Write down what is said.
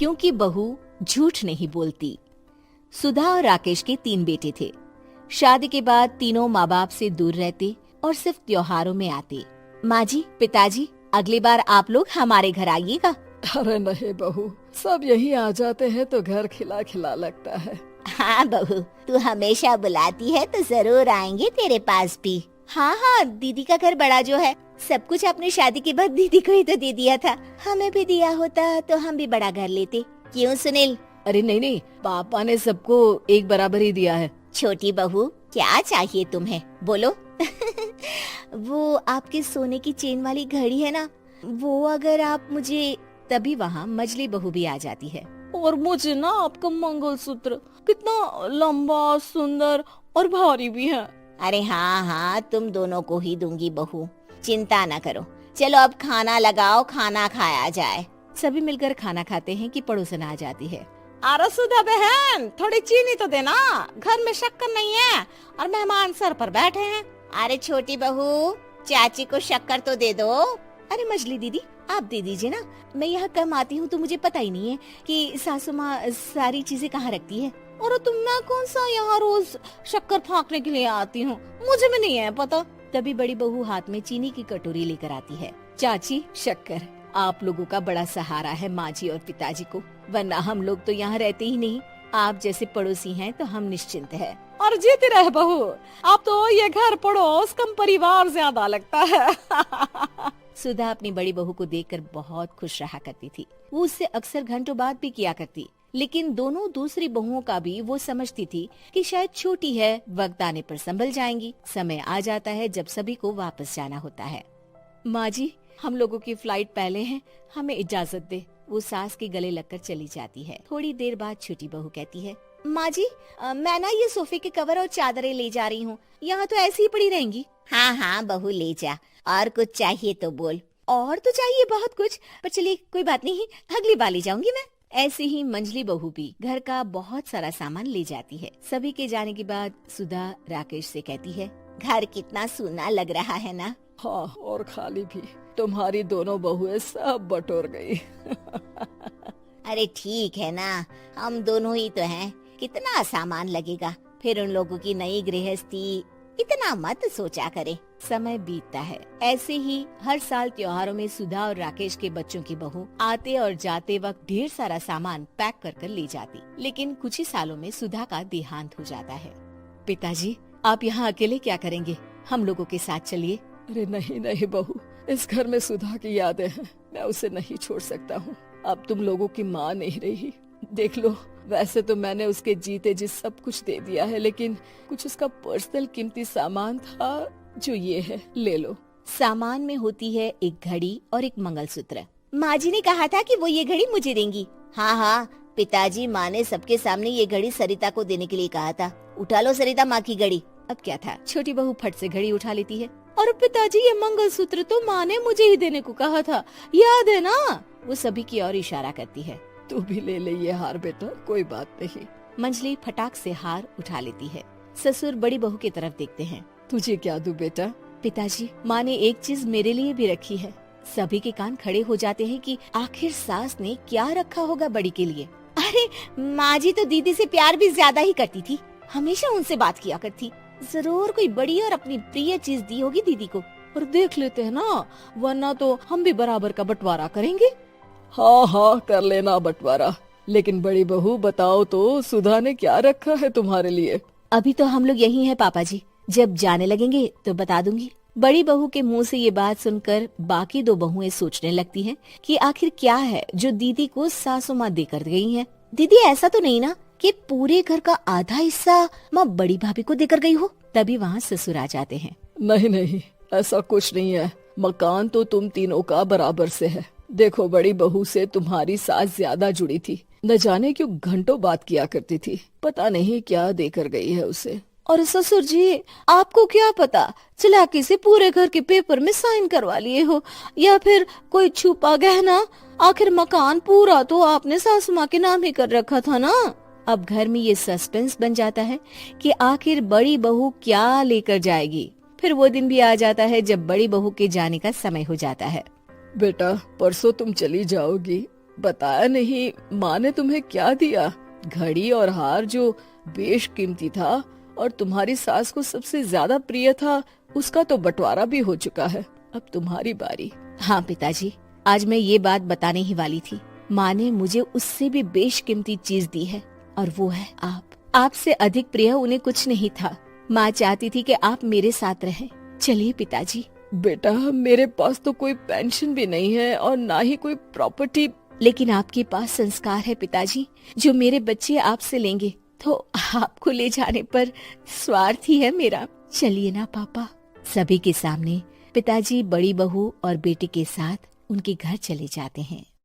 क्योंकि बहू झूठ नहीं बोलती। सुधा और राकेश के 3 बेटे थे। शादी के बाद तीनों माँ बाप से दूर रहते और सिर्फ त्योहारों में आते। माँ जी, पिताजी, अगली बार आप लोग हमारे घर आइएगा। अरे नहीं बहू, सब यही आ जाते हैं तो घर खिला खिला लगता है। हाँ बहू, तू हमेशा बुलाती है तो जरूर आएंगे तेरे पास भी। हाँ हाँ, दीदी का घर बड़ा जो है, सब कुछ आपने शादी के बाद दीदी को ही तो दे दिया था। हमें भी दिया होता तो हम भी बड़ा घर लेते। क्यों सुनील? अरे नहीं नहीं, पापा ने सबको एक बराबर ही दिया है। छोटी बहू, क्या चाहिए तुम्हें, बोलो। वो आपके सोने की चेन वाली घड़ी है ना, वो अगर आप मुझे। तभी वहाँ मजली बहू भी आ जाती है। और मुझे ना आपका मंगलसूत्र कितना लंबा, सुंदर और भारी भी है। अरे हाँ हाँ, तुम दोनों को ही दूंगी बहू, चिंता न करो। चलो अब खाना लगाओ, खाना खाया जाए। सभी मिलकर खाना खाते हैं कि पड़ोसन आ जाती है। अरे सुधा बहन, थोड़ी चीनी तो देना, घर में शक्कर नहीं है और मेहमान सर पर बैठे हैं। अरे छोटी बहू, चाची को शक्कर तो दे दो। अरे मजली दीदी, आप दे दीजिए ना, मैं यहाँ कम आती हूँ तो मुझे पता ही नहीं है कि सासू माँ सारी चीजें कहाँ रखती है। और तुम, मैं कौन सा यहाँ रोज शक्कर फाँकने के लिए आती हूँ, मुझे भी नहीं है पता। तभी बड़ी बहू हाथ में चीनी की कटोरी लेकर आती है। चाची, शक्कर आप लोगों का बड़ा सहारा है माँ जी और पिताजी को, वरना हम लोग तो यहाँ रहते ही नहीं। आप जैसे पड़ोसी हैं तो हम निश्चिंत है। और जीती रहे बहू, आप तो ये घर पड़ोस कम परिवार ज्यादा लगता है। सुधा अपनी बड़ी बहू को देखकर बहुत खुश रहा करती थी। वो उससे अक्सर घंटों बात भी किया करती, लेकिन दोनों दूसरी बहुओं का भी वो समझती थी कि शायद छोटी है, वक्त आने पर संभल जाएंगी। समय आ जाता है जब सभी को वापस जाना होता है। माँ जी, हम लोगों की फ्लाइट पहले है, हमें इजाजत दे। वो सास के गले लगकर चली जाती है। थोड़ी देर बाद छोटी बहू कहती है, माँ जी, मैं ना ये सोफे के कवर और चादरें ले जा रही हूँ, यहाँ तो ऐसी ही पड़ी रहेंगी। हाँ हाँ बहू, ले जा, और कुछ चाहिए तो बोल। और तो चाहिए बहुत कुछ, पर चलिए कोई बात नहीं, अगली बार ले जाऊंगी मैं। ऐसे ही मंजली बहू भी घर का बहुत सारा सामान ले जाती है। सभी के जाने के बाद सुधा राकेश से कहती है, घर कितना सूना लग रहा है ना। हाँ, और खाली भी। तुम्हारी दोनों बहुएं सब बटोर गई। अरे ठीक है ना, हम दोनों ही तो हैं, कितना सामान लगेगा, फिर उन लोगों की नई गृहस्थी, इतना मत सोचा करे। समय बीतता है। ऐसे ही हर साल त्योहारों में सुधा और राकेश के बच्चों की बहू आते और जाते वक्त ढेर सारा सामान पैक कर कर ले जाती। लेकिन कुछ ही सालों में सुधा का देहांत हो जाता है। पिताजी, आप यहाँ अकेले क्या करेंगे, हम लोगों के साथ चलिए। अरे नहीं नहीं बहू, इस घर में सुधा की यादें हैं, मैं उसे नहीं छोड़ सकता हूँ। अब तुम लोगों की माँ नहीं रही। देख लो, वैसे तो मैंने उसके जीते जी सब कुछ दे दिया है, लेकिन कुछ उसका पर्सनल कीमती सामान था जो ये है, ले लो। सामान में होती है एक घड़ी और एक मंगलसूत्र। माँ जी ने कहा था कि वो ये घड़ी मुझे देंगी। हाँ हाँ, पिताजी, माँ ने सबके सामने ये घड़ी सरिता को देने के लिए कहा था। उठा लो सरिता माँ की घड़ी। अब क्या था, छोटी बहू फट से घड़ी उठा लेती है। और पिताजी, ये मंगलसूत्र तो माँ ने मुझे ही देने को कहा था, याद है ना। वो सभी की ओर इशारा करती है। तू भी ले ले ये हार बेटा, कोई बात नहीं। मंजली फटाक से हार उठा लेती है। ससुर बड़ी बहू की तरफ देखते हैं। तुझे क्या दूं बेटा? पिताजी, माँ ने एक चीज मेरे लिए भी रखी है। सभी के कान खड़े हो जाते हैं कि आखिर सास ने क्या रखा होगा बड़ी के लिए। अरे माँ जी तो दीदी से प्यार भी ज्यादा ही करती थी, हमेशा उनसे बात किया करती। जरूर कोई बड़ी और अपनी प्रिय चीज दी होगी दीदी को। और देख लेते हैं ना, वरना तो हम भी बराबर का बंटवारा करेंगे। हाँ हाँ, कर लेना बंटवारा। लेकिन बड़ी बहू, बताओ तो, सुधा ने क्या रखा है तुम्हारे लिए? अभी तो हम लोग यही हैं पापा जी, जब जाने लगेंगे तो बता दूंगी। बड़ी बहू के मुंह से ये बात सुनकर बाकी दो बहुएं सोचने लगती हैं कि आखिर क्या है जो दीदी को सासू माँ देकर गई है। दीदी, ऐसा तो नहीं ना कि पूरे घर का आधा हिस्सा माँ बड़ी भाभी को देकर गई हो। तभी वहाँ ससुर आ जाते हैं। नहीं नहीं, ऐसा कुछ नहीं है। मकान तो तुम तीनों का बराबर से है। देखो, बड़ी बहू से तुम्हारी सास ज्यादा जुड़ी थी, न जाने क्यों घंटों बात किया करती थी। पता नहीं क्या देकर गई है उसे। और ससुर जी, आपको क्या पता, चालाकी से पूरे घर के पेपर में साइन करवा लिए हो, या फिर कोई छुपा गहना। आखिर मकान पूरा तो आपने सासू माँ के नाम ही कर रखा था ना। अब घर में ये सस्पेंस बन जाता है कि आखिर बड़ी बहू क्या लेकर जाएगी। फिर वो दिन भी आ जाता है जब बड़ी बहू के जाने का समय हो जाता है। बेटा, परसों तुम चली जाओगी, बताया नहीं, माँ ने तुम्हें क्या दिया? घड़ी और हार जो बेशकीमती था और तुम्हारी सास को सबसे ज्यादा प्रिय था, उसका तो बंटवारा भी हो चुका है। अब तुम्हारी बारी। हाँ पिताजी, आज मैं ये बात बताने ही वाली थी। माँ ने मुझे उससे भी बेशकीमती चीज दी है और वो है आप। आपसे अधिक प्रिय उन्हें कुछ नहीं था। माँ चाहती थी कि आप मेरे साथ रहें। चलिए पिताजी। बेटा, मेरे पास तो कोई पेंशन भी नहीं है और ना ही कोई प्रॉपर्टी। लेकिन आपके पास संस्कार है पिताजी, जो मेरे बच्चे आपसे लेंगे, तो आपको ले जाने पर स्वार्थ ही है मेरा। चलिए ना पापा। सभी के सामने पिताजी बड़ी बहू और बेटी के साथ उनके घर चले जाते हैं।